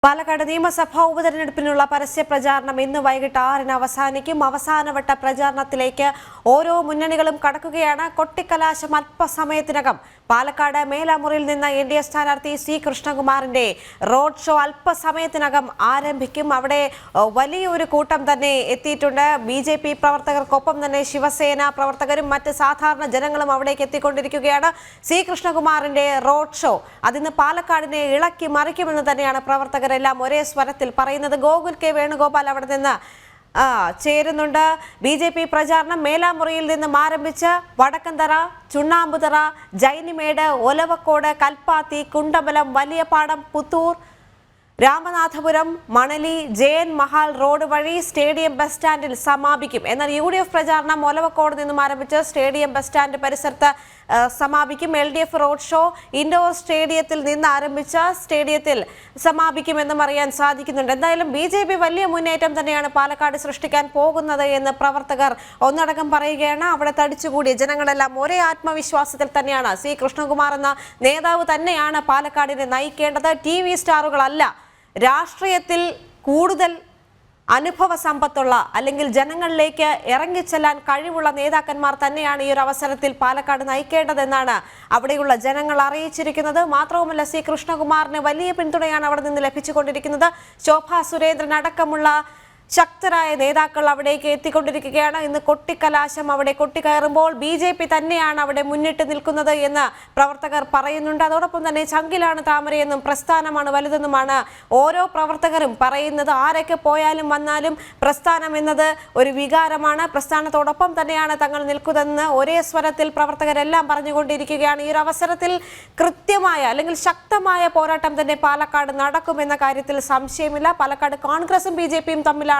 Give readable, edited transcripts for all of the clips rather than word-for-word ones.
പാലക്കാട് നിയമസഭാ ഉപതെരഞ്ഞെടുപ്പിനുള്ള പരസ്യ പ്രചാരണം ഇന്ന് വൈകിട്ട് 6-ന് അവസാനിക്കും. അവസാനവട്ട പ്രചാരണത്തിലേക്ക് ഓരോ മുന്നണികളും കടക്കുകയാണ്. കൊട്ടിക്കലാശം അല്പസമയത്തിനകം. പാലക്കാട് മേലാമുറിയിൽ നിന്ന് എൻഡിഎ സ്ഥാനാർത്ഥി സി കൃഷ്ണകുമാറിന്റെ റോഡ് ഷോ അല്പസമയത്തിനകം ആരംഭിക്കും. അവിടെ വലിയൊരു കൂട്ടം തന്നെ എത്തിയിട്ടുണ്ട്. ബി.ജെ.പി. പ്രവർത്തകർക്കൊപ്പം തന്നെ ശിവസേന പ്രവർത്തകരും മറ്റ് സാധാരണ ജനങ്ങളും അവിടേക്ക് എത്തിക്കൊണ്ടിരിക്കുകയാണ്. സി കൃഷ്ണകുമാറിന്റെ റോഡ് ഷോ അതിന് പാലക്കാടിനെ ഇളക്കി മറിക്കുമെന്ന് തന്നെയാണ് പ്രവർത്തകരെല്ലാം ഒരേ സ്വരത്തിൽ പറയുന്നത്. ഗോകുൽ കെ വേണുഗോപാൽ അവിടെ നിന്ന് ചേരുന്നുണ്ട്. ബി.ജെ.പി. പ്രചാരണം മേലാമുറിയിൽ നിന്നും ആരംഭിച്ച് വടക്കന്തറ, ചുണ്ണാമ്പുതറ, ജൈനിമേട്, ഒലവക്കോട്, കൽപ്പാത്തി, കുണ്ടമ്പലം, വലിയപാടം, പുത്തൂർ, രാമനാഥപുരം, മണലി, ജയൻ മഹാൽ റോഡ് വഴി സ്റ്റേഡിയം ബസ് സ്റ്റാൻഡിൽ സമാപിക്കും. എന്നാൽ യു.ഡി.എഫ്. പ്രചാരണം ഒലവക്കോട് നിന്നും ആരംഭിച്ച് സ്റ്റേഡിയം ബസ് സ്റ്റാൻഡ് പരിസരത്ത് സമാപിക്കും. എൽ.ഡി.എഫ്. റോഡ് ഷോ ഇൻഡോർ സ്റ്റേഡിയത്തിൽ നിന്ന് ആരംഭിച്ച സ്റ്റേഡിയത്തിൽ സമാപിക്കുമെന്നും അറിയാൻ സാധിക്കുന്നുണ്ട്. എന്തായാലും ബി.ജെ.പി. വലിയ മുന്നേറ്റം തന്നെയാണ് പാലക്കാട് സൃഷ്ടിക്കാൻ പോകുന്നത് എന്ന് പ്രവർത്തകർ ഒന്നടങ്കം പറയുകയാണ്. അവിടെ തടിച്ചുകൂടിയ ജനങ്ങളെല്ലാം ഒരേ ആത്മവിശ്വാസത്തിൽ തന്നെയാണ്. സി കൃഷ്ണകുമാർ എന്ന നേതാവ് തന്നെയാണ് പാലക്കാടിനെ നയിക്കേണ്ടത്. TV സ്റ്റാറുകളല്ല, രാഷ്ട്രീയത്തിൽ കൂടുതൽ അനുഭവ സമ്പത്തുള്ള അല്ലെങ്കിൽ ജനങ്ങളിലേക്ക് ഇറങ്ങിച്ചെല്ലാൻ കഴിവുള്ള നേതാക്കന്മാർ തന്നെയാണ് ഈ ഒരു അവസരത്തിൽ പാലക്കാട് നയിക്കേണ്ടതെന്നാണ് അവിടെയുള്ള ജനങ്ങൾ അറിയിച്ചിരിക്കുന്നത്. മാത്രവുമല്ല, സി കൃഷ്ണകുമാറിന് വലിയ പിന്തുണയാണ് അവിടെ നിന്ന് ലഭിച്ചുകൊണ്ടിരിക്കുന്നത്. ശോഭാ സുരേന്ദ്രൻ അടക്കമുള്ള ശക്തരായ നേതാക്കൾ അവിടേക്ക് എത്തിക്കൊണ്ടിരിക്കുകയാണ്. ഇന്ന് കൊട്ടിക്കലാശം അവിടെ കൊട്ടിക്കയറുമ്പോൾ ബി.ജെ.പി. തന്നെയാണ് അവിടെ മുന്നിട്ട് നിൽക്കുന്നത് എന്ന് പ്രവർത്തകർ പറയുന്നുണ്ട്. അതോടൊപ്പം തന്നെ ചങ്കിലാണ് താമരയെന്നും പ്രസ്ഥാനമാണ് വലുതെന്നുമാണ് ഓരോ പ്രവർത്തകരും പറയുന്നത്. ആരൊക്കെ പോയാലും വന്നാലും പ്രസ്ഥാനം എന്നത് ഒരു വികാരമാണ്. പ്രസ്ഥാനത്തോടൊപ്പം തന്നെയാണ് തങ്ങൾ നിൽക്കുന്നതെന്ന് ഒരേ സ്വരത്തിൽ പ്രവർത്തകരെല്ലാം പറഞ്ഞുകൊണ്ടിരിക്കുകയാണ്. ഈ ഒരു അവസരത്തിൽ കൃത്യമായ അല്ലെങ്കിൽ ശക്തമായ പോരാട്ടം തന്നെ പാലക്കാട് നടക്കുമെന്ന കാര്യത്തിൽ സംശയമില്ല. പാലക്കാട് കോൺഗ്രസും ബി.ജെ.പിയും തമ്മിലാണ്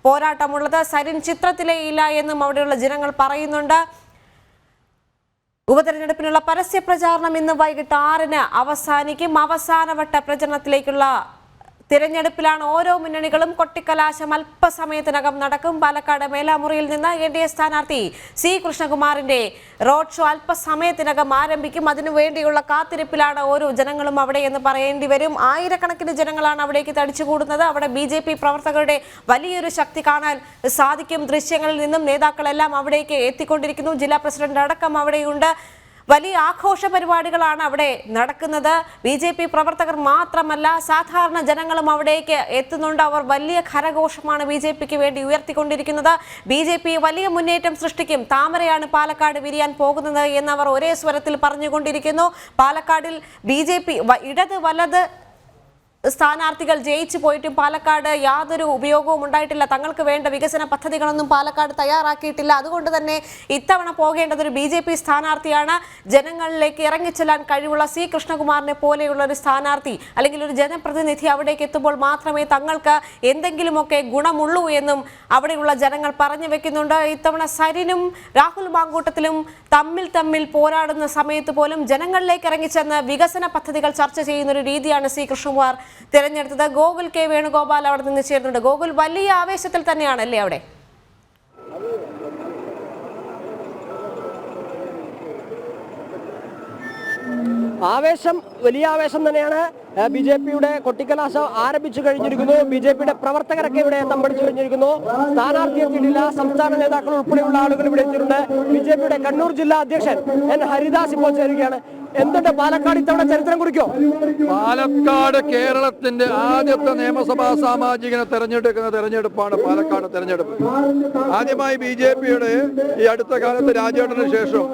പോരാട്ടമുള്ളത്. സരിൻ ചിത്രത്തിലേ ഇല്ല എന്നും അവിടെയുള്ള ജനങ്ങൾ പറയുന്നുണ്ട്. ഉപതെരഞ്ഞെടുപ്പിനുള്ള പരസ്യ പ്രചാരണം ഇന്ന് വൈകിട്ട് 6-ന് അവസാനിക്കും. അവസാനവട്ട പ്രചരണത്തിലേക്കുള്ള തിരഞ്ഞെടുപ്പിലാണ് ഓരോ മുന്നണികളും. കൊട്ടിക്കലാശം അല്പസമയത്തിനകം നടക്കും. പാലക്കാട് മേലാമുറിയിൽ നിന്ന് എൻഡിഎ സ്ഥാനാർത്ഥി സി കൃഷ്ണകുമാറിന്റെ റോഡ് ഷോ അല്പസമയത്തിനകം ആരംഭിക്കും. അതിനുവേണ്ടിയുള്ള കാത്തിരിപ്പിലാണ് ഓരോ ജനങ്ങളും അവിടെ എന്ന് പറയേണ്ടി വരും. ആയിരക്കണക്കിന് ജനങ്ങളാണ് അവിടേക്ക് തടിച്ചുകൂടുന്നത്. അവിടെ ബി.ജെ.പി. പ്രവർത്തകരുടെ വലിയൊരു ശക്തി കാണാൻ സാധിക്കും. ദൃശ്യങ്ങളിൽ നിന്നും നേതാക്കളെല്ലാം അവിടേക്ക് എത്തിക്കൊണ്ടിരിക്കുന്നു. ജില്ലാ പ്രസിഡന്റ് അടക്കം അവിടെയുണ്ട്. വലിയ ആഘോഷ പരിപാടികളാണ് അവിടെ നടക്കുന്നത്. ബി.ജെ.പി. പ്രവർത്തകർ മാത്രമല്ല, സാധാരണ ജനങ്ങളും അവിടേക്ക് എത്തുന്നുണ്ട്. അവർ വലിയ കരഘോഷമാണ് ബി.ജെ.പിക്ക് വേണ്ടി ഉയർത്തിക്കൊണ്ടിരിക്കുന്നത്. ബി.ജെ.പി. വലിയ മുന്നേറ്റം സൃഷ്ടിക്കും, താമരയാണ് പാലക്കാട് വിരിയാൻ പോകുന്നത് എന്നവർ ഒരേ സ്വരത്തിൽ പറഞ്ഞുകൊണ്ടിരിക്കുന്നു. പാലക്കാടിൽ ബി.ജെ.പി. ഇടത് വലത് സ്ഥാനാർത്ഥികൾ ജയിച്ചു പോയിട്ടും പാലക്കാട് യാതൊരു ഉപയോഗവും ഉണ്ടായിട്ടില്ല. തങ്ങൾക്ക് വേണ്ട വികസന പദ്ധതികളൊന്നും പാലക്കാട് തയ്യാറാക്കിയിട്ടില്ല. അതുകൊണ്ട് തന്നെ ഇത്തവണ പോകേണ്ടത് ഒരു ബി.ജെ.പി. സ്ഥാനാർത്ഥിയാണ്. ജനങ്ങളിലേക്ക് ഇറങ്ങിച്ചെല്ലാൻ കഴിവുള്ള സി കൃഷ്ണകുമാറിനെ പോലെയുള്ള ഒരു സ്ഥാനാർത്ഥി അല്ലെങ്കിൽ ഒരു ജനപ്രതിനിധി അവിടേക്ക് എത്തുമ്പോൾ മാത്രമേ തങ്ങൾക്ക് എന്തെങ്കിലുമൊക്കെ ഗുണമുള്ളൂ എന്നും അവിടെയുള്ള ജനങ്ങൾ പറഞ്ഞു വെക്കുന്നുണ്ട്. ഇത്തവണ സരിനും രാഹുൽ മാങ്കൂട്ടത്തിലും തമ്മിൽ പോരാടുന്ന സമയത്ത് പോലും ജനങ്ങളിലേക്ക് ഇറങ്ങിച്ചെന്ന് വികസന പദ്ധതികൾ ചർച്ച ചെയ്യുന്ന ഒരു രീതിയാണ് സി കൃഷ്ണകുമാർ തിരഞ്ഞെടുത്തത്. ഗോകുൽ കെ വേണുഗോപാൽ അവിടെ നിന്ന് ചേരുന്നുണ്ട്. ഗോകുൽ, വലിയ ആവേശത്തിൽ തന്നെയാണല്ലേ അവിടെ? വലിയ ആവേശം തന്നെയാണ്. ബി.ജെ.പിയുടെ കൊട്ടിക്കലാശം ആരംഭിച്ചു കഴിഞ്ഞിരിക്കുന്നു. ബി.ജെ.പിയുടെ പ്രവർത്തകരൊക്കെ ഇവിടെ തമ്പടിച്ചു കഴിഞ്ഞിരിക്കുന്നു. സ്ഥാനാർത്ഥി എത്തിയിട്ടില്ല. സംസ്ഥാന നേതാക്കൾ ഉൾപ്പെടെയുള്ള ആളുകൾ ഇവിടെ എത്തിയിട്ടുണ്ട്. ബി.ജെ.പിയുടെ കണ്ണൂർ ജില്ലാ അധ്യക്ഷൻ എൻ ഹരിദാസ് ഇപ്പോൾ ചേരുകയാണ്. എന്തുണ്ട് പാലക്കാട് ഇത്തവണ ചരിത്രം കുറിക്കോ? പാലക്കാട് കേരളത്തിന്റെ ആദ്യത്തെ നിയമസഭാ സാമാജികനെ തെരഞ്ഞെടുക്കുന്ന തെരഞ്ഞെടുപ്പാണ് പാലക്കാട് തെരഞ്ഞെടുപ്പ്. ആദ്യമായി ബി.ജെ.പിയുടെ ഈ അടുത്ത കാലത്ത് രാജേട്ടന് ശേഷം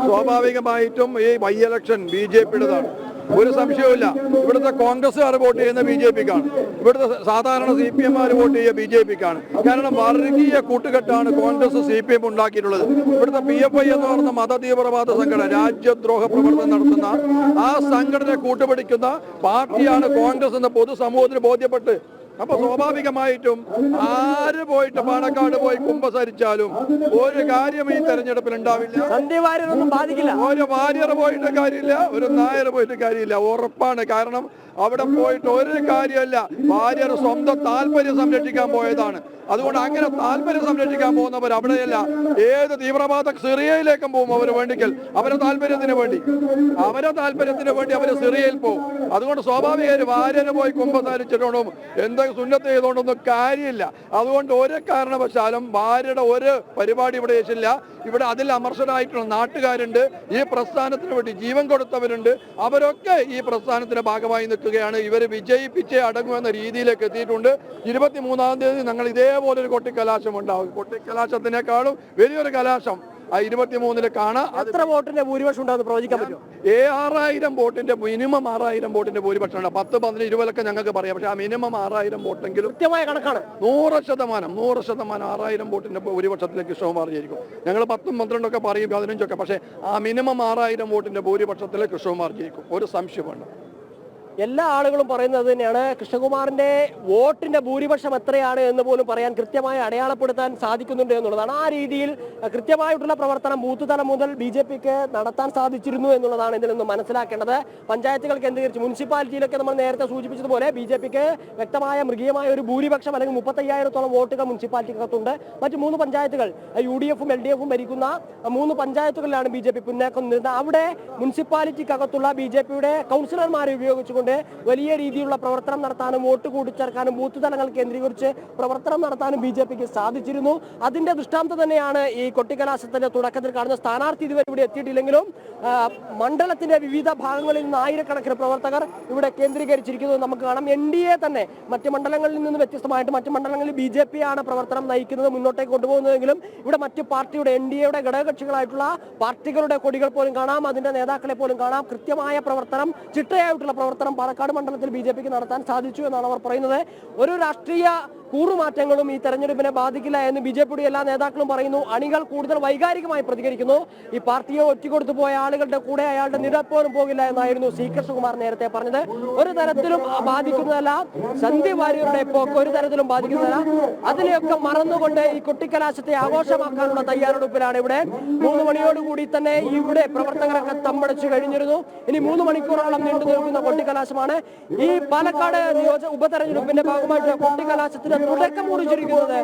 സ്വാഭാവികമായിട്ടും ഈ ബൈ ഇലക്ഷൻ ബി.ജെ.പിയുടേതാണ്. ഒരു സംശയവുമില്ല. ഇവിടുത്തെ കോൺഗ്രസ്സുകാർ വോട്ട് ചെയ്യുന്ന ബി.ജെ.പിക്കാണ്. ഇവിടുത്തെ സാധാരണ CPM-മാർ വോട്ട് ചെയ്യുക ബി.ജെ.പിക്കാണ്. കാരണം വർഗീയ കൂട്ടുകെട്ടാണ് കോൺഗ്രസ് CPM ഉണ്ടാക്കിയിട്ടുള്ളത്. ഇവിടുത്തെ PFI എന്ന് പറയുന്ന മതതീവ്രവാദ സംഘടന, രാജ്യദ്രോഹ പ്രവർത്തനം നടത്തുന്ന ആ സംഘടനയെ കൂട്ടുപിടിക്കുന്ന പാർട്ടിയാണ് കോൺഗ്രസ് എന്ന് പൊതുസമൂഹത്തിന് ബോധ്യപ്പെട്ട് അപ്പൊ സ്വാഭാവികമായിട്ടും ആര് പോയിട്ട് പാലക്കാട് പോയി കുമ്പസരിച്ചാലും ഒരു കാര്യം ഈ തെരഞ്ഞെടുപ്പിൽ ഉണ്ടാവില്ല. ബാധിക്കില്ല. ഒരു വാര്യർ പോയിട്ട് കാര്യമില്ല, ഒരു നായർ പോയിട്ട് കാര്യമില്ല. ഉറപ്പാണ്. കാരണം അവിടെ പോയിട്ട് ഒരു കാര്യമല്ല, ഭാര്യയുടെ സ്വന്തം താല്പര്യം സംരക്ഷിക്കാൻ പോയതാണ്. അതുകൊണ്ട് അങ്ങനെ താല്പര്യം സംരക്ഷിക്കാൻ പോകുന്നവർ അവിടെയല്ല, ഏത് തീവ്രവാദ സിറിയയിലേക്കും പോകും അവർ വേണ്ടിക്കൽ അവരുടെ താല്പര്യത്തിന് വേണ്ടി അവർ സിറിയയിൽ പോകും. അതുകൊണ്ട് സ്വാഭാവികമായും ഭാര്യനെ പോയി കുമ്പസാരിച്ചിട്ടുണ്ടോ എന്തൊക്കെ സുന്നത്ത് ചെയ്തുകൊണ്ടൊന്നും കാര്യമില്ല. അതുകൊണ്ട് ഒരു കാരണവശാലും ഭാര്യയുടെ ഒരു പരിപാടി ഇവിടെ ചെയ്യില്ല. ഇവിടെ അതിൽ അമർഷരായിട്ടുള്ള നാട്ടുകാരുണ്ട്, ഈ പ്രസ്ഥാനത്തിന് വേണ്ടി ജീവൻ കൊടുത്തവരുണ്ട്, അവരൊക്കെ ഈ പ്രസ്ഥാനത്തിന്റെ ഭാഗമായി നിൽക്കുകയാണ്. ഇവർ വിജയിപ്പിച്ചേ അടങ്ങുമെന്ന രീതിയിലേക്ക് എത്തിയിട്ടുണ്ട്. 23-ാം തീയതി ഞങ്ങൾ ഇതേപോലൊരു കൊട്ടിക്കലാശം ഉണ്ടാവും. കൊട്ടിക്കലാശത്തിനേക്കാളും വലിയൊരു കലാശം 23-ന് കാണാം. എത്ര വോട്ടിന്റെ ഭൂരിപക്ഷം ഉണ്ടാകുന്ന പ്രവചിക്കാൻ പറ്റും? 6000 വോട്ടിന്റെ മിനിമം 6000 വോട്ടിന്റെ ഭൂരിപക്ഷം ഉണ്ട്. 10, 15, 20 ഞങ്ങൾക്ക് പറയാം. പക്ഷെ ആ മിനിമം 6000 വോട്ടെങ്കിലും കൃത്യമായ കണക്കാണ്. 100% 6000 വോട്ടിന്റെ ഭൂരിപക്ഷത്തിലേക്ക് കൃഷ്ണകുമാർ ജയിക്കും. ഞങ്ങൾ 10, 12 പറയും, 15 പക്ഷെ ആ മിനിമം 6000 വോട്ടിന്റെ ഭൂരിപക്ഷത്തിലേക്ക് കൃഷ്ണകുമാർ ജയിക്കും. ഒരു സംശയം വേണ്ട. എല്ലാ ആളുകളും പറയുന്നത് തന്നെയാണ്, കൃഷ്ണകുമാറിന്റെ വോട്ടിന്റെ ഭൂരിപക്ഷം എത്രയാണ് എന്ന് പോലും പറയാൻ കൃത്യമായി അടയാളപ്പെടുത്താൻ സാധിക്കുന്നുണ്ട് എന്നുള്ളതാണ്. ആ രീതിയിൽ കൃത്യമായിട്ടുള്ള പ്രവർത്തനം ബൂത്ത് തലം മുതൽ BJPക്ക് നടത്താൻ സാധിച്ചിരുന്നു എന്നുള്ളതാണ് ഇതിൽ നിന്ന് മനസ്സിലാക്കേണ്ടത്. പഞ്ചായത്തുകൾ കേന്ദ്രീകരിച്ച് മുനിസിപ്പാലിറ്റിയിലൊക്കെ നമ്മൾ നേരത്തെ സൂചിപ്പിച്ചതുപോലെ BJPക്ക് വ്യക്തമായ മൃഗീയമായ ഒരു ഭൂരിപക്ഷം അല്ലെങ്കിൽ 35,000-ഓളം വോട്ടുകൾ മുനിസിപ്പാലിറ്റിക്കകത്തുണ്ട്. മറ്റ് 3 പഞ്ചായത്തുകൾ UDFും LDFും ഭരിക്കുന്ന 3 പഞ്ചായത്തുകളിലാണ് BJP പിന്നേക്കം നിന്നത്. അവിടെ മുനിസിപ്പാലിറ്റിക്കകത്തുള്ള BJPയുടെ കൗൺസിലർമാരെ ഉപയോഗിച്ചുകൊണ്ട് വലിയ രീതിയിലുള്ള പ്രവർത്തനം നടത്താനും വോട്ട് കൂട്ടിച്ചേർക്കാനും ബൂത്ത് തലങ്ങൾ കേന്ദ്രീകരിച്ച് പ്രവർത്തനം നടത്താനും BJPക്ക് സാധിച്ചിരുന്നു. അതിന്റെ ദൃഷ്ടാന്തം തന്നെയാണ് ഈ കൊട്ടിക്കലാശത്തിന്റെ തുടക്കത്തിൽ കാണുന്ന. സ്ഥാനാർത്ഥി ഇതുവരെ ഇവിടെ എത്തിയിട്ടില്ലെങ്കിലും മണ്ഡലത്തിന്റെ വിവിധ ഭാഗങ്ങളിൽ നിന്ന് ആയിരക്കണക്കിന് പ്രവർത്തകർ ഇവിടെ കേന്ദ്രീകരിച്ചിരിക്കുന്നത് നമുക്ക് കാണാം. NDA തന്നെ മറ്റ് മണ്ഡലങ്ങളിൽ നിന്ന് വ്യത്യസ്തമായിട്ട് മറ്റ് മണ്ഡലങ്ങളിൽ BJP ആണ് പ്രവർത്തനം നയിക്കുന്നത്, മുന്നോട്ടേക്ക് കൊണ്ടുപോകുന്നതെങ്കിലും ഇവിടെ മറ്റ് പാർട്ടിയുടെ NDAയുടെ ഘടകകക്ഷികളായിട്ടുള്ള പാർട്ടികളുടെ കൊടികൾ പോലും കാണാം, അതിന്റെ നേതാക്കളെ പോലും കാണാം. കൃത്യമായ പ്രവർത്തനം, ചിട്ടയായിട്ടുള്ള പ്രവർത്തനം പാലക്കാട് മണ്ഡലത്തിൽ BJPക്ക് നടത്താൻ സാധിച്ചു എന്നാണ് അവർ പറയുന്നത്. ഒരു രാഷ്ട്രീയ കൂറുമാറ്റങ്ങളും ഈ തെരഞ്ഞെടുപ്പിനെ ബാധിക്കില്ല എന്ന് BJPയുടെ എല്ലാ നേതാക്കളും പറയുന്നു. അണികൾ കൂടുതൽ വൈകാരികമായി പ്രതികരിക്കുന്നു. ഈ പാർട്ടിയെ ഒറ്റിക്കൊടുത്തു പോയ ആളുകളുടെ കൂടെ അയാളുടെ നിരപ്പോലും പോകില്ല എന്നായിരുന്നു C. കൃഷ്ണകുമാർ നേരത്തെ പറഞ്ഞത്. ഒരു തരത്തിലും ബാധിക്കുന്നതല്ല, സന്ധ്യ വാര്യരുടെ പോക്ക് ഒരു തരത്തിലും ബാധിക്കുന്നതല്ല. അതിനെയൊക്കെ മറന്നുകൊണ്ട് ഈ കൊട്ടിക്കലാശത്തെ ആഘോഷമാക്കാനുള്ള തയ്യാറെടുപ്പിലാണ് ഇവിടെ. 3 മണിയോടുകൂടി തന്നെ ഇവിടെ പ്രവർത്തകരൊക്കെ തമ്പടിച്ചു കഴിഞ്ഞിരുന്നു. ഇനി 3 മണിക്കൂറോളം നീണ്ടു നിൽക്കുന്ന കൊട്ടിക്കലാശമാണ്. ഈ പാലക്കാട് ഉപതെരഞ്ഞെടുപ്പിന്റെ ഭാഗമായിട്ട് കൊട്ടിക്കലാശത്തിന് തുടക്കം കുറിച്ചിരിക്കുന്നത്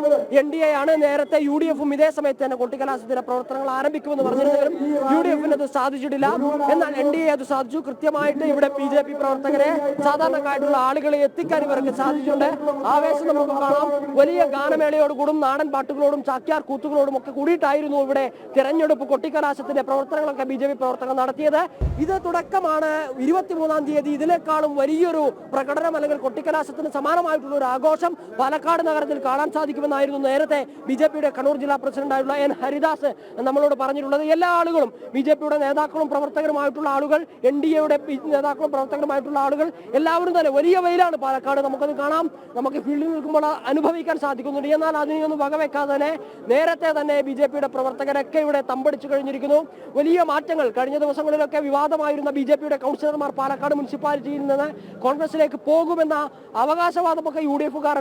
NDA ആണ്. നേരത്തെ UDFും ഇതേ സമയത്ത് തന്നെ കൊട്ടിക്കലാശത്തിന്റെ പ്രവർത്തനങ്ങൾ ആരംഭിക്കുമെന്ന് പറഞ്ഞിരുന്നെങ്കിലും UDFിന് അത് സാധിച്ചിട്ടില്ല. എന്നാൽ NDA അത് സാധിച്ചു. കൃത്യമായിട്ട് ഇവിടെ BJP പ്രവർത്തകരെ, സാധാരണക്കാരായിട്ടുള്ള ആളുകളെ എത്തിക്കാൻ ഇവർക്ക് സാധിച്ചിട്ടുണ്ട്. ആവേശം നമുക്ക് കാണാം. വലിയ ഗാനമേളയോടുകൂടും നാടൻ പാട്ടുകളോടും ചാക്യാർ കൂത്തുകളോടും ഒക്കെ കൂടിയിട്ടായിരുന്നു ഇവിടെ തെരഞ്ഞെടുപ്പ് കൊട്ടിക്കലാശത്തിന്റെ പ്രവർത്തനങ്ങളൊക്കെ BJP പ്രവർത്തകർ നടത്തിയത്. ഇത് തുടക്കമാണ്. 23-ാം തീയതി ഇതിനേക്കാളും വലിയൊരു പ്രകടനം അല്ലെങ്കിൽ കൊട്ടിക്കലാശത്തിന് സമാനമായിട്ടുള്ള ഒരു ആഘോഷം പാലക്കാട് നഗരത്തിൽ കാണാൻ സാധിക്കുമെന്നായിരുന്നു നേരത്തെ BJPയുടെ കണ്ണൂർ ജില്ലാ പ്രസിഡന്റായിട്ടുള്ള N. ഹരിദാസ് നമ്മളോട് പറഞ്ഞിട്ടുള്ളത്. എല്ലാ ആളുകളും BJPയുടെ നേതാക്കളും പ്രവർത്തകരുമായിട്ടുള്ള ആളുകൾ, NDAയുടെ നേതാക്കളും പ്രവർത്തകരുമായിട്ടുള്ള ആളുകൾ എല്ലാവരും തന്നെ വലിയ വെയിലാണ് പാലക്കാട്. നമുക്കത് കാണാം, നമുക്ക് ഫീൽഡിൽ നിൽക്കുമ്പോൾ അനുഭവിക്കാൻ സാധിക്കുന്നുണ്ട്. എന്നാൽ അതിനെയൊന്നും വകവെക്കാതെ തന്നെ നേരത്തെ തന്നെ BJPയുടെ പ്രവർത്തകരൊക്കെ ഇവിടെ തമ്പടിച്ചു കഴിഞ്ഞിരിക്കുന്നു. വലിയ മാറ്റങ്ങൾ കഴിഞ്ഞ ദിവസങ്ങളിലൊക്കെ വിവാദമായിരുന്ന BJPയുടെ കൗൺസിലർമാർ പാലക്കാട് മുനിസിപ്പാലിറ്റിയിൽ നിന്ന് കോൺഗ്രസിലേക്ക് പോകുമെന്ന അവകാശവാദമൊക്കെ UDFുകാർ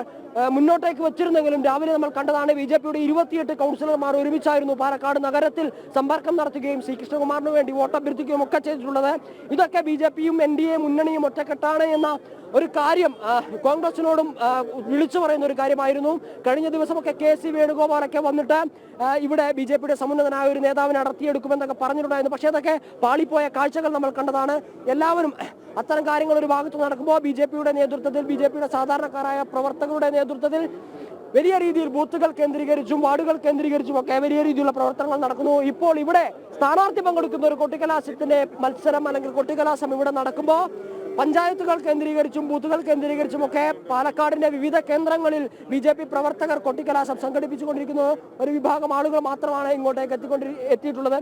മുന്നോട്ടേക്ക് വെച്ചിരുന്നെങ്കിലും രാവിലെ നമ്മൾ കണ്ടതാണ് BJPയുടെ 28 കൗൺസിലർമാർ ഒരുമിച്ചായിരുന്നു പാലക്കാട് നഗരത്തിൽ സമ്പർക്കം നടത്തുകയും C. കൃഷ്ണകുമാറിന് വേണ്ടി വോട്ടഭ്യർത്ഥിക്കുകയും ഒക്കെ ചെയ്തിട്ടുള്ളത്. ഇതൊക്കെ BJPയും NDA മുന്നണിയും ഒറ്റക്കെട്ടാണ് എന്ന ഒരു കാര്യം കോൺഗ്രസിനോടും വിളിച്ചു പറയുന്ന ഒരു കാര്യമായിരുന്നു. കഴിഞ്ഞ ദിവസമൊക്കെ KC വേണുഗോപാലൊക്കെ വന്നിട്ട് ഇവിടെ BJPയുടെ സമുന്നതനായ ഒരു നേതാവിനെ അടർത്തിയെടുക്കുമെന്നൊക്കെ പറഞ്ഞിട്ടുണ്ടായിരുന്നു. പക്ഷേ അതൊക്കെ പാളിപ്പോയ കാഴ്ചകൾ നമ്മൾ കണ്ടതാണ്. എല്ലാവരും അത്തരം കാര്യങ്ങൾ ഒരു ഭാഗത്ത് നടക്കുമ്പോൾ BJPയുടെ നേതൃത്വത്തിൽ, BJPയുടെ സാധാരണക്കാരായ പ്രവർത്തകരുടെ നേതൃത്വത്തിൽ വലിയ രീതിയിൽ ബൂത്തുകൾ കേന്ദ്രീകരിച്ചും വാർഡുകൾ കേന്ദ്രീകരിച്ചും ഒക്കെ വലിയ രീതിയിലുള്ള പ്രവർത്തനങ്ങൾ നടക്കുന്നു. ഇപ്പോൾ ഇവിടെ സ്ഥാനാർത്ഥി പങ്കെടുക്കുന്ന ഒരു കൊട്ടിക്കലാശത്തിന്റെ മത്സരം അല്ലെങ്കിൽ കൊട്ടിക്കലാശം ഇവിടെ നടക്കുമ്പോൾ പഞ്ചായത്തുകൾ കേന്ദ്രീകരിച്ചും ബൂത്തുകൾ കേന്ദ്രീകരിച്ചും ഒക്കെ പാലക്കാടിന്റെ വിവിധ കേന്ദ്രങ്ങളിൽ BJP പ്രവർത്തകർ കൊട്ടിക്കലാശം സംഘടിപ്പിച്ചുകൊണ്ടിരിക്കുന്നു. ഒരു വിഭാഗം ആളുകൾ മാത്രമാണ് ഇങ്ങോട്ടേക്ക് എത്തിയിട്ടുള്ളത്.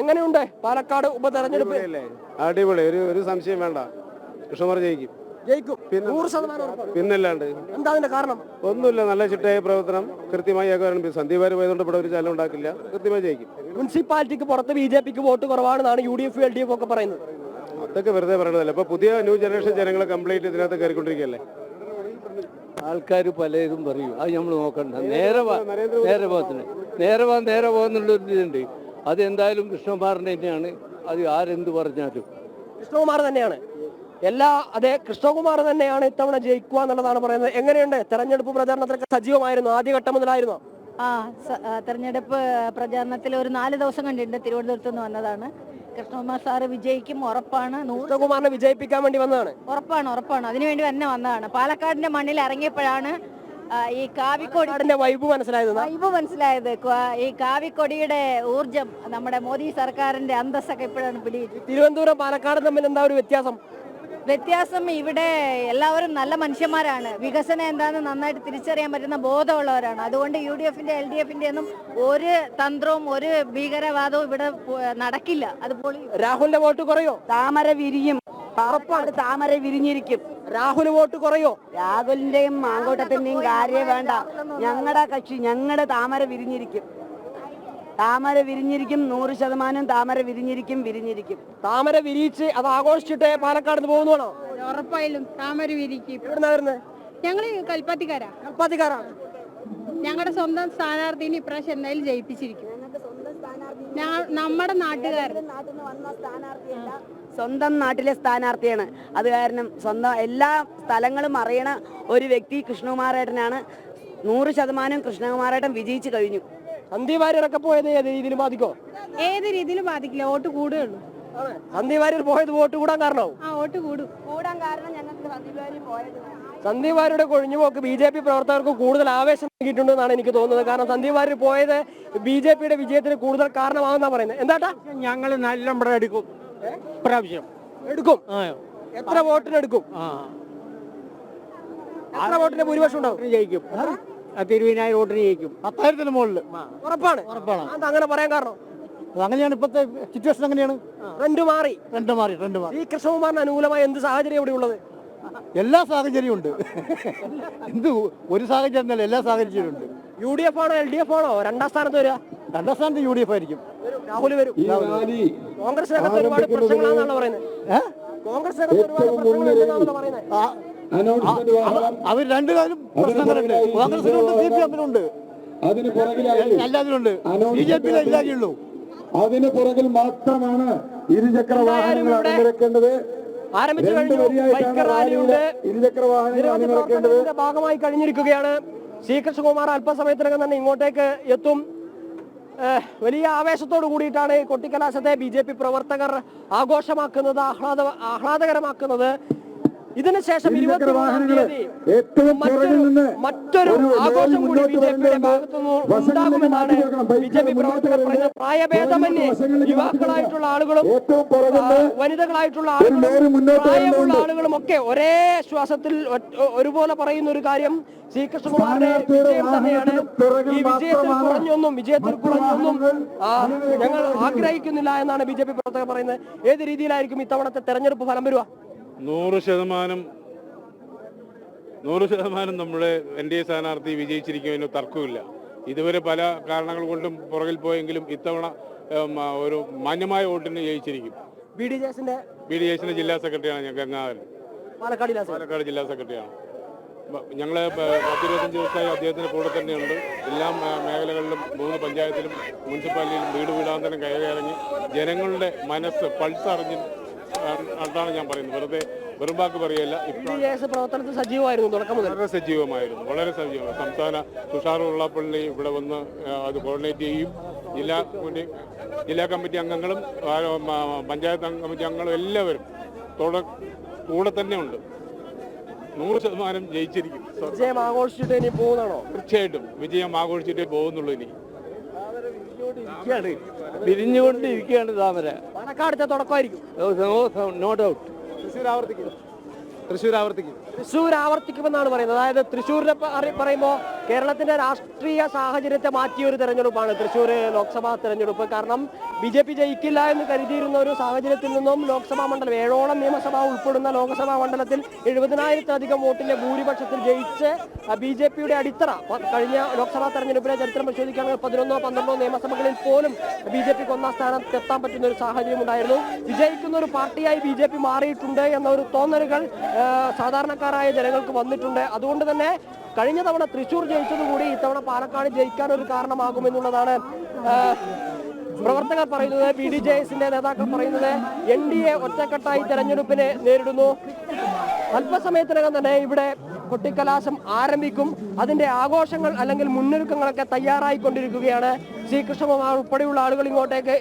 എങ്ങനെയുണ്ട് പാലക്കാട് ഉപതെരഞ്ഞെടുപ്പ്? അടിപൊളി, ഒരു സംശയം വേണ്ട, കൃഷ്ണകുമാർ ജയിക്കും. ജയിക്കും 100%. പിന്നല്ലാണ്ട് എന്താ അതിന്റെ കാരണം? ഒന്നുമില്ല, നല്ല ചിട്ടയായ പ്രവർത്തനം, കൃത്യമായി സന്ധ്യവാര് പോയതുകൊണ്ട് ഇവിടെ ഒരു ചലനം ഉണ്ടാക്കില്ല, കൃത്യമായി ജയിക്കും. മുനിസിപ്പാലിറ്റിക്ക് പുറത്ത് BJPക്ക് വോട്ട് കുറവാണെന്നാണ് UDF LDF ഒക്കെ പറയുന്നത്. അതൊക്കെ വെറുതെ പറയണതല്ല. ഇപ്പൊ പുതിയ ന്യൂ ജനറേഷൻ ജനങ്ങളെ കംപ്ലീറ്റ് ഇതിനകത്ത് കയറിക്കൊണ്ടിരിക്കുകയല്ലേ. ആൾക്കാർ പലതും പറയും, അത് നമ്മൾ നോക്കണ്ട. നേരെ പോകുന്നുള്ളൊരു ഇതുണ്ട്. അത് എന്തായാലും കൃഷ്ണകുമാറിന്റെ തന്നെയാണ്. അത് ആരെന്ത് പറഞ്ഞാലും കൃഷ്ണകുമാർ തന്നെയാണ്. അതെ കൃഷ്ണകുമാർ തന്നെയാണ് ഇത്തവണ ജയിക്കുക എന്നുള്ളതാണ് പറയുന്നത്. എങ്ങനെയുണ്ട് തെരഞ്ഞെടുപ്പ് പ്രചാരണത്തിലൊക്കെ സജീവമായിരുന്നു? ആദ്യഘട്ടം മുതലായിരുന്നു? തെരഞ്ഞെടുപ്പ് പ്രചാരണത്തിൽ ഒരു 4 ദിവസം കണ്ടിട്ടുണ്ട്. തിരുവനന്തപുരത്ത് നിന്ന് വന്നതാണ്. കൃഷ്ണകുമാർ സാറ് വിജയിക്കും, ഉറപ്പാണ്. കൃഷ്ണകുമാറിനെ വിജയിപ്പിക്കാൻ വേണ്ടി വന്നതാണ്? ഉറപ്പാണ്. അതിനുവേണ്ടി തന്നെ വന്നതാണ്. പാലക്കാടിന്റെ മണ്ണിൽ ഇറങ്ങിയപ്പോഴാണ് ഈ കാവിക്കൊടിയുടെ വൈബ് മനസ്സിലായത്. ഈ കാവിക്കൊടിയുടെ ഊർജം നമ്മുടെ മോദി സർക്കാരിന്റെ അന്തസ്സൊക്കെ ഇപ്പോഴാണ് പിടികിട്ടി. തിരുവനന്തപുരം പാലക്കാട് തമ്മിൽ എന്താ ഒരു വ്യത്യാസം? ഇവിടെ എല്ലാവരും നല്ല മനുഷ്യന്മാരാണ്. വികസനം എന്താണെന്ന് നന്നായിട്ട് തിരിച്ചറിയാൻ പറ്റുന്ന ബോധമുള്ളവരാണ്. അതുകൊണ്ട് UDFന്റെ LDFന്റെ ഒന്നും ഒരു തന്ത്രവും ഒരു ഭീകരവാദവും ഇവിടെ നടക്കില്ല. അതുപോലെ രാഹുലിന്റെ വോട്ട് കുറയോ? താമര വിരിയും. താമര വിരിഞ്ഞിരിക്കും. രാഹുൽ വോട്ട് കുറയോ? രാഹുലിന്റെയും മാങ്കോട്ടത്തിന്റെയും കാര്യം വേണ്ട. ഞങ്ങളുടെ കക്ഷി, ഞങ്ങളുടെ താമര വിരിഞ്ഞിരിക്കും. 100% താമര വിരിഞ്ഞിരിക്കും. താമര വിരിയിച്ച് അത് ആഘോഷിച്ചിട്ട് പാലക്കാട് പോകുന്നതാണോ? ഉറപ്പായാലും താമര വിരിക്കും. എവിടുന്നാ വരുന്നത്? ഞങ്ങള് കൽപ്പാത്തിക്കാരാണ്. ഞങ്ങളുടെ സ്വന്തം സ്ഥാനാർത്ഥിനെ ഇപ്രാവശ്യം എന്തായാലും ജയിപ്പിച്ചിരിക്കും. നമ്മുടെ നാട്ടുകാരൻ സ്വന്തം നാട്ടിലെ സ്ഥാനാർത്ഥിയാണ്. അത് കാരണം സ്വന്തം എല്ലാ സ്ഥലങ്ങളും അറിയണ ഒരു വ്യക്തി കൃഷ്ണകുമാരേട്ടനാണ്. 100% കൃഷ്ണകുമാരേട്ടൻ വിജയിച്ചു കഴിഞ്ഞു. സന്ദീപ് വാര്യരൊക്കെ പോയത് ഏത് രീതിയിൽ ബാധിക്കോ? ഏത് രീതിയിലും ബാധിക്കില്ല. വോട്ട് കൂടുകയുള്ളൂ. സന്ദീപ് വാര്യർ പോയത് വോട്ട് കൂടാൻ കാരണമാവും? വോട്ട് കൂടാൻ കാരണം ഞങ്ങൾക്ക് സന്ദീപ് വാര്യരുടെ കൊഴിഞ്ഞുപോക്ക് BJP പ്രവർത്തകർക്ക് കൂടുതൽ ആവേശം നൽകിയിട്ടുണ്ടെന്നാണ് എനിക്ക് തോന്നുന്നത്. കാരണം സന്ദീപ് വാര്യർ പോയത് BJPയുടെ വിജയത്തിന് കൂടുതൽ കാരണമാകുന്ന പറയുന്നത്. എന്താട്ടാ? ഞങ്ങൾ നല്ല എടുക്കും. പ്രാവശ്യം എടുക്കും. എത്ര വോട്ടിനെടുക്കും? എത്ര വോട്ടിന്റെ ഭൂരിപക്ഷം ഉണ്ടാവും? ജയിക്കും. 20,000 വോട്ടിന് ജയിക്കും. 10,000 മുകളിൽ ഉറപ്പാണ്. അങ്ങനെ പറയാൻ കാരണം അങ്ങനെയാണ് ഇപ്പോഴത്തെ സിറ്റുവേഷൻ. അങ്ങനെയാണ്. ട്രെൻഡ് മാറി. ഈ ഈ കൃഷ്ണകുമാറിന് അനുകൂലമായ എന്ത് സാഹചര്യം ഇവിടെ ഉള്ളത്? എല്ലാ സാഹചര്യവും ഉണ്ട്. ഒരു സാഹചര്യം എന്നല്ല, എല്ലാ സാഹചര്യവും ഉണ്ട്. UDF ആണോ LDF ആണോ രണ്ടാം സ്ഥാനത്ത് വരിക? രണ്ടാം സ്ഥാനത്ത് UDF ആയിരിക്കും. രാഹുൽ വരും. കോൺഗ്രസിനകത്ത് ഒരുപാട് പ്രശ്നങ്ങളാണെന്നാണ് പറയുന്നത്. കോൺഗ്രസിനകത്ത് ഒരുപാട് പ്രശ്നങ്ങളുണ്ടെന്നാണ് പറയുന്നത്. അവർ രണ്ടു കാലം പ്രശ്നങ്ങളുണ്ട്. കോൺഗ്രസിനുണ്ട്, CPM-നുണ്ട്, എല്ലാത്തിനുണ്ട്. BJP ഇല്ലാതെയുള്ളൂ. അതിന് പുറകിൽ മാത്രമാണ് ഇരുചക്ര വാഹനങ്ങൾ അണിനിരക്കേണ്ടത്. ആരംഭിച്ചു കഴിഞ്ഞു. ബൈക്ക് റാലിയുടെ ഭാഗമായി കഴിഞ്ഞിരിക്കുകയാണ്. കൃഷ്ണകുമാർ അല്പസമയത്തിനകം തന്നെ ഇങ്ങോട്ടേക്ക് എത്തും. വലിയ ആവേശത്തോടു കൂടിയിട്ടാണ് കൊട്ടിക്കലാശത്തെ BJP പ്രവർത്തകർ ആഘോഷമാക്കുന്നത്, ആഹ്ലാദകരമാക്കുന്നത്. ഇതിനുശേഷം 21 തീയതി മറ്റൊരു ആഘോഷം കൂടി BJPയുടെ ഭാഗത്തുനിന്ന് ഉണ്ടാകുമെന്നാണ് BJP പ്രവർത്തകർ പറയുന്നത്. പ്രായഭേദമന്യേ യുവാക്കളായിട്ടുള്ള ആളുകളും വനിതകളായിട്ടുള്ള ആളുകളും പ്രായമുള്ള ആളുകളും ഒക്കെ ഒരേ ശ്വാസത്തിൽ ഒരുപോലെ പറയുന്ന ഒരു കാര്യം കൃഷ്ണകുമാറിന്റെ വിജയം തന്നെയാണ്. ഈ വിജയത്തിൽ കുറഞ്ഞൊന്നും ഞങ്ങൾ ആഗ്രഹിക്കുന്നില്ല എന്നാണ് BJP പ്രവർത്തകർ പറയുന്നത്. ഏത് രീതിയിലായിരിക്കും ഇത്തവണത്തെ തെരഞ്ഞെടുപ്പ് ഫലം വരിക? 100% നമ്മുടെ NDA സ്ഥാനാർത്ഥി വിജയിച്ചിരിക്കുന്നതിന് തർക്കമില്ല. ഇതുവരെ പല കാരണങ്ങൾ കൊണ്ടും പുറകിൽ പോയെങ്കിലും ഇത്തവണ ഒരു മാന്യമായ വോട്ടിന് ജയിച്ചിരിക്കും. BDJസിന്റെ ജില്ലാ സെക്രട്ടറിയാണ് ഞാൻ, ഗംഗാധരൻ, പാലക്കാട് ജില്ലാ സെക്രട്ടറിയാണ്. ഞങ്ങൾ 10-25 ദിവസമായി അദ്ദേഹത്തിൻ്റെ കൂടെ തന്നെയുണ്ട്. എല്ലാ മേഖലകളിലും 3 പഞ്ചായത്തിലും മുനിസിപ്പാലിറ്റിയിലും വീടാന്തരം കയറിയിറങ്ങി ജനങ്ങളുടെ മനസ്സ് പൾസ് അറിഞ്ഞ് അതാണ് ഞാൻ പറയുന്നത്. വെറും വാക്ക് പറയല്ല. പ്രവർത്തനത്തിൽ സജീവമായിരുന്നു, തുടക്കം മുതൽ വളരെ സജീവമായി. സംസ്ഥാന തുഷാർ ഉള്ളപ്പള്ളി ഇവിടെ വന്ന് അത് കോർഡിനേറ്റ് ചെയ്യും. ജില്ലാ കമ്മിറ്റി അംഗങ്ങളും പഞ്ചായത്ത് കമ്മിറ്റി അംഗങ്ങളും എല്ലാവരും കൂടെ തന്നെ ഉണ്ട്. 100% ജയിച്ചിരിക്കും. വിജയം ആഘോഷിച്ചിട്ട് ഇനി പോകുന്നതാണോ? തീർച്ചയായിട്ടും വിജയം ആഘോഷിച്ചിട്ടേ പോകുന്നുള്ളൂ. ഇനി വിരിഞ്ഞുകൊണ്ടിരിക്കുകയാണ് താമര. പാലക്കാടത്തെ തുടക്കമായിരിക്കും. No doubt. തൃശ്ശൂർ ആവർത്തിക്കുമെന്നാണ് പറയുന്നത്. അതായത് തൃശ്ശൂരിനെ പറയുമ്പോൾ കേരളത്തിന്റെ രാഷ്ട്രീയ സാഹചര്യത്തെ മാറ്റിയ ഒരു തെരഞ്ഞെടുപ്പാണ് തൃശ്ശൂർ ലോക്സഭാ തെരഞ്ഞെടുപ്പ്. കാരണം BJP ജയിക്കില്ല എന്ന് കരുതിയിരുന്ന ഒരു സാഹചര്യത്തിൽ നിന്നും ലോക്സഭാ മണ്ഡലം 7ഓളം നിയമസഭ ഉൾപ്പെടുന്ന ലോക്സഭാ മണ്ഡലത്തിൽ 70,000-ലധികം വോട്ടിന്റെ ഭൂരിപക്ഷത്തിൽ ജയിച്ച് BJPയുടെ അടിത്തറ കഴിഞ്ഞ ലോക്സഭാ തെരഞ്ഞെടുപ്പിലെ ചരിത്രം പരിശോധിക്കുകയാണെങ്കിൽ 11-12 നിയമസഭകളിൽ പോലും BJPക്ക് ഒന്നാം സ്ഥാനത്ത് എത്താൻ പറ്റുന്ന ഒരു സാഹചര്യം ഉണ്ടായിരുന്നു. വിജയിക്കുന്ന ഒരു പാർട്ടിയായി BJP മാറിയിട്ടുണ്ട് എന്ന ഒരു തോന്നലുകൾ സാധാരണക്കാരായ ജനങ്ങൾക്ക് വന്നിട്ടുണ്ട്. അതുകൊണ്ട് തന്നെ കഴിഞ്ഞ തവണ തൃശ്ശൂർ ജയിച്ചതുകൂടി ഇത്തവണ പാലക്കാട് ജയിക്കാൻ ഒരു കാരണമാകുമെന്നുള്ളതാണ് പ്രവർത്തകർ പറയുന്നത്, BDJSന്റെ നേതാക്കൾ പറയുന്നത് NDA ഒറ്റക്കെട്ടായി തെരഞ്ഞെടുപ്പിനെ നേരിടുന്നു. അല്പസമയത്തിനകം തന്നെ ഇവിടെ കൊട്ടിക്കലാശം ആരംഭിക്കും. അതിന്റെ ആഘോഷങ്ങൾ അല്ലെങ്കിൽ മുന്നൊരുക്കങ്ങളൊക്കെ തയ്യാറായിക്കൊണ്ടിരിക്കുകയാണ്. ശ്രീകൃഷ്ണകുമാർ ഉൾപ്പെടെയുള്ള ആളുകൾ ഇങ്ങോട്ടേക്ക്